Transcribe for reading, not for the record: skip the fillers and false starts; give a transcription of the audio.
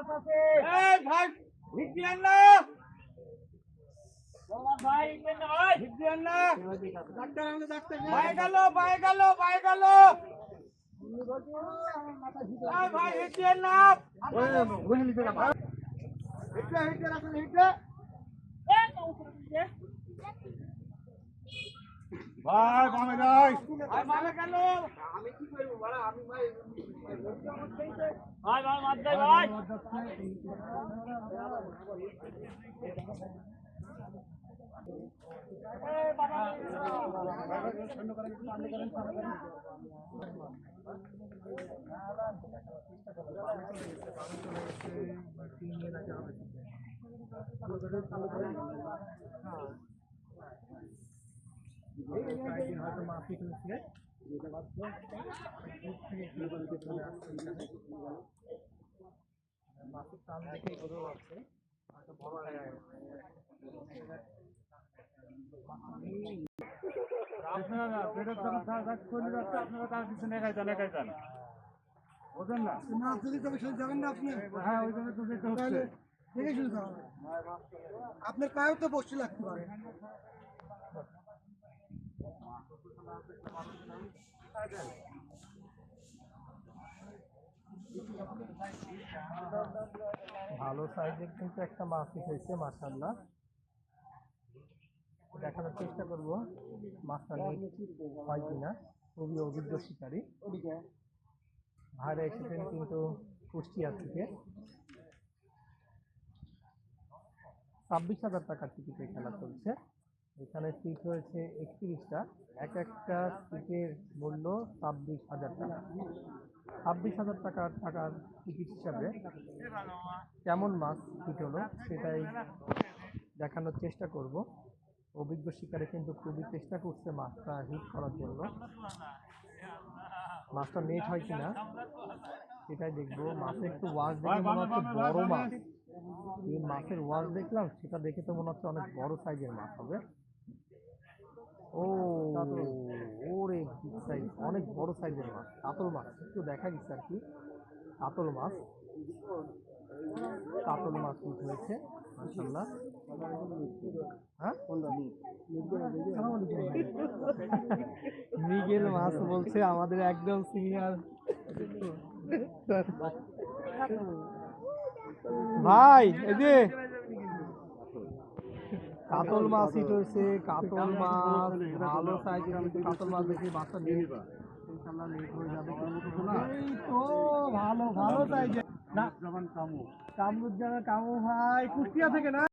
এই ভাই হিট দিয়েন না ভাই হিট দিয়েন না ডাক্তার আমাদের ডাক্তার পায়ে গেল এই ভাই হিট দিয়েন না গুলি নিতে না হিট রাখুন হিট ভাই বামে যাই ভাই বামে গেল আমি কি করব বড় আমি ভাই মার দে ভাই এই বাবা বন্ধ করেন বন্ধ করেন সামনে করেন হয়তো মাফি করেছে মাফির টান দেখে গরু আছে হয়তো বড় আপনারা তার পিছনে একাই যান বোঝেন না যাবেন না আপনি হ্যাঁ ওই জন্য তো দেখতে হচ্ছে দেখে শুরু করা আপনার পায়েও তো বসে লাগতে পারে ভালো সাইজের কিন্তু একটা মাছ হয়েছে মাশাআল্লাহ দেখানোর চেষ্টা করব মাছটা হয় কিনা খুবই অভিজ্ঞ শিকারী ভাইরা এসেছেন কিন্তু কুষ্টিয়া থেকে 26,000 টাকার টিকিটে খেলা চলছে এখানে সিট রয়েছে 31টা এক একটা সিটের মূল্য 26,000 টাকা 26,000 টাকার টিকিট হিসাবে কেমন মাছ হিট হলো সেটাই দেখানোর চেষ্টা করব অভিজ্ঞ শিকারে কিন্তু খুবই চেষ্টা করছে মাছটা হিট করার জন্য মাছটা নেট হয় কিনা সেটাই দেখবো মাছের একটু ওয়াশ দেখে মনে হচ্ছে বড় মাছ এই মাছের ওয়াশ দেখলাম সেটা দেখে তো মনে হচ্ছে অনেক বড় সাইজের মাছ হবে ও ওরে বিগ সাইজ অনেক বড় সাইজের মাছ কাতল মাছ একটু দেখা গেছে আর কি কাতল মাছ হিট হয়েছে মাশাআল্লাহ হ্যাঁ মৃগেল মাছ বলছে আমাদের একদম সিনিয়র ভাই এই যে কাতল মাছ হিট হয়েছে কাতল মাছ ভালো সাইজের কিন্তু কাতল মাছ দেখি মাছটা নিয়ে ইনশাআল্লাহ লেট হয়ে যাবে এই তো ভালো সাইজের না কামরুজ্জামান কামু ভাই কুষ্টিয়া থেকে না